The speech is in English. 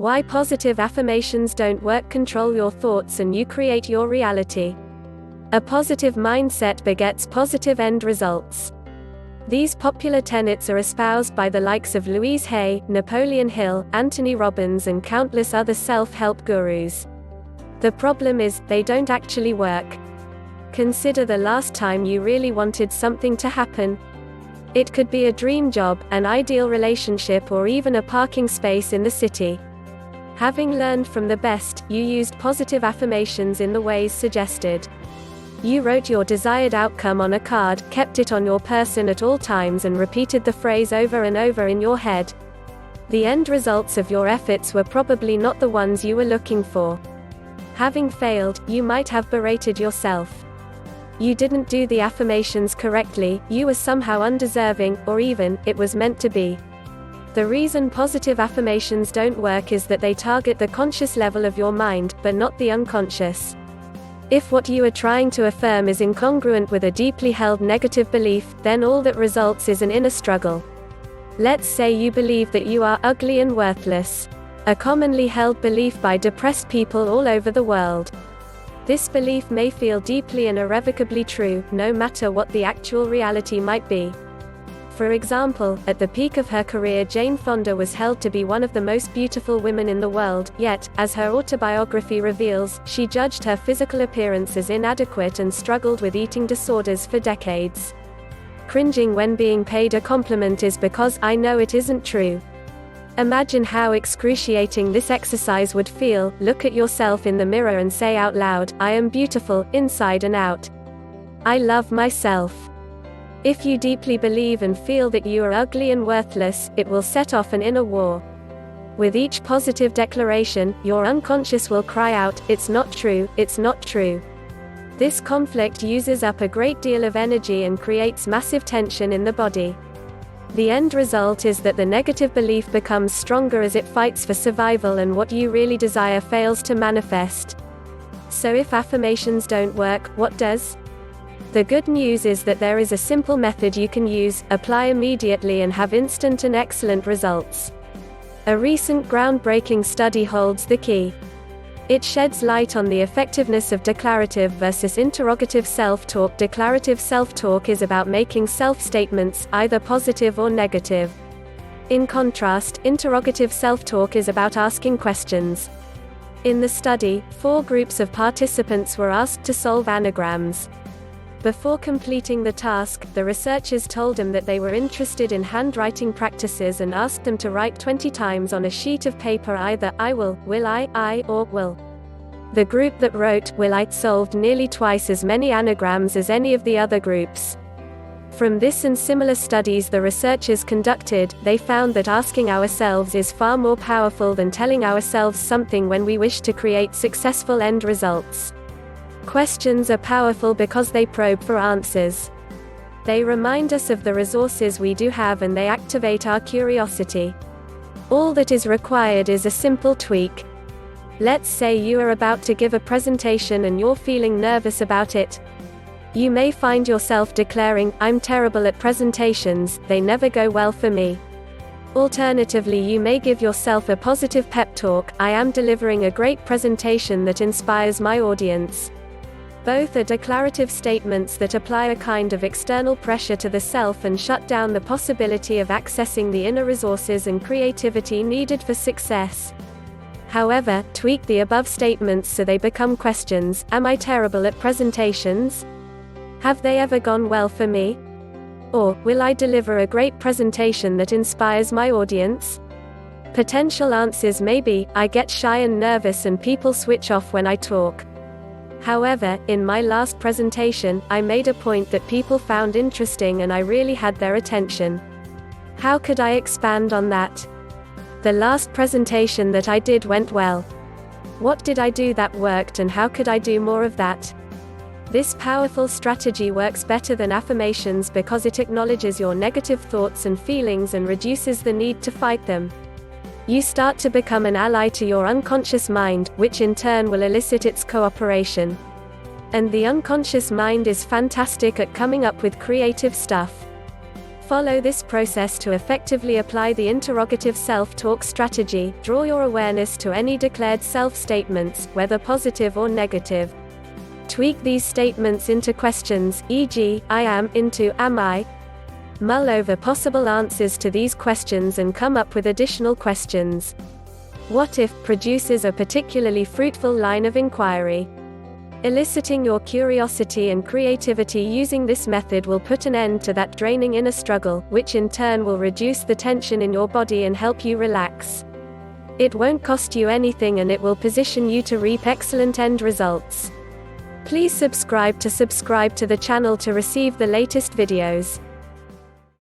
Why positive affirmations don't work. Control your thoughts and you create your reality. A positive mindset begets positive end results. These popular tenets are espoused by the likes of Louise Hay, Napoleon Hill, Anthony Robbins and countless other self-help gurus. The problem is, they don't actually work. Consider the last time you really wanted something to happen. It could be a dream job, an ideal relationship or even a parking space in the city. Having learned from the best, you used positive affirmations in the ways suggested. You wrote your desired outcome on a card, kept it on your person at all times and repeated the phrase over and over in your head. The end results of your efforts were probably not the ones you were looking for. Having failed, you might have berated yourself. You didn't do the affirmations correctly, you were somehow undeserving, or even, it was meant to be. The reason positive affirmations don't work is that they target the conscious level of your mind, but not the unconscious. If what you are trying to affirm is incongruent with a deeply held negative belief, then all that results is an inner struggle. Let's say you believe that you are ugly and worthless. A commonly held belief by depressed people all over the world. This belief may feel deeply and irrevocably true, no matter what the actual reality might be. For example, at the peak of her career, Jane Fonda was held to be one of the most beautiful women in the world, yet, as her autobiography reveals, she judged her physical appearance as inadequate and struggled with eating disorders for decades. Cringing when being paid a compliment is because I know it isn't true. Imagine how excruciating this exercise would feel. Look at yourself in the mirror and say out loud, I am beautiful, inside and out. I love myself. If you deeply believe and feel that you are ugly and worthless, it will set off an inner war. With each positive declaration, your unconscious will cry out, it's not true, it's not true. This conflict uses up a great deal of energy and creates massive tension in the body. The end result is that the negative belief becomes stronger as it fights for survival and what you really desire fails to manifest. So if affirmations don't work, what does? The good news is that there is a simple method you can use, apply immediately and have instant and excellent results. A recent groundbreaking study holds the key. It sheds light on the effectiveness of declarative versus interrogative self-talk. Declarative self-talk is about making self-statements, either positive or negative. In contrast, interrogative self-talk is about asking questions. In the study, 4 groups of participants were asked to solve anagrams. Before completing the task, the researchers told them that they were interested in handwriting practices and asked them to write 20 times on a sheet of paper either I will I, or will. The group that wrote will I solved nearly twice as many anagrams as any of the other groups. From this and similar studies the researchers conducted, they found that asking ourselves is far more powerful than telling ourselves something when we wish to create successful end results. Questions are powerful because they probe for answers. They remind us of the resources we do have and they activate our curiosity. All that is required is a simple tweak. Let's say you are about to give a presentation and you're feeling nervous about it. You may find yourself declaring, I'm terrible at presentations, they never go well for me. Alternatively, you may give yourself a positive pep talk, I am delivering a great presentation that inspires my audience. Both are declarative statements that apply a kind of external pressure to the self and shut down the possibility of accessing the inner resources and creativity needed for success. However, tweak the above statements so they become questions. Am I terrible at presentations? Have they ever gone well for me? Or, will I deliver a great presentation that inspires my audience? Potential answers may be, I get shy and nervous and people switch off when I talk. However, in my last presentation, I made a point that people found interesting and I really had their attention. How could I expand on that? The last presentation that I did went well. What did I do that worked and how could I do more of that? This powerful strategy works better than affirmations because it acknowledges your negative thoughts and feelings and reduces the need to fight them. You start to become an ally to your unconscious mind, which in turn will elicit its cooperation. And the unconscious mind is fantastic at coming up with creative stuff. follow this process to effectively apply the interrogative self-talk strategy. Draw your awareness to any declared self-statements, whether positive or negative. Tweak these statements into questions, e.g., I am, into am I. Mull over possible answers to these questions and come up with additional questions. What if produces a particularly fruitful line of inquiry. Eliciting your curiosity and creativity using this method will put an end to that draining inner struggle, which in turn will reduce the tension in your body and help you relax. It won't cost you anything and it will position you to reap excellent end results. Please subscribe to the channel to receive the latest videos.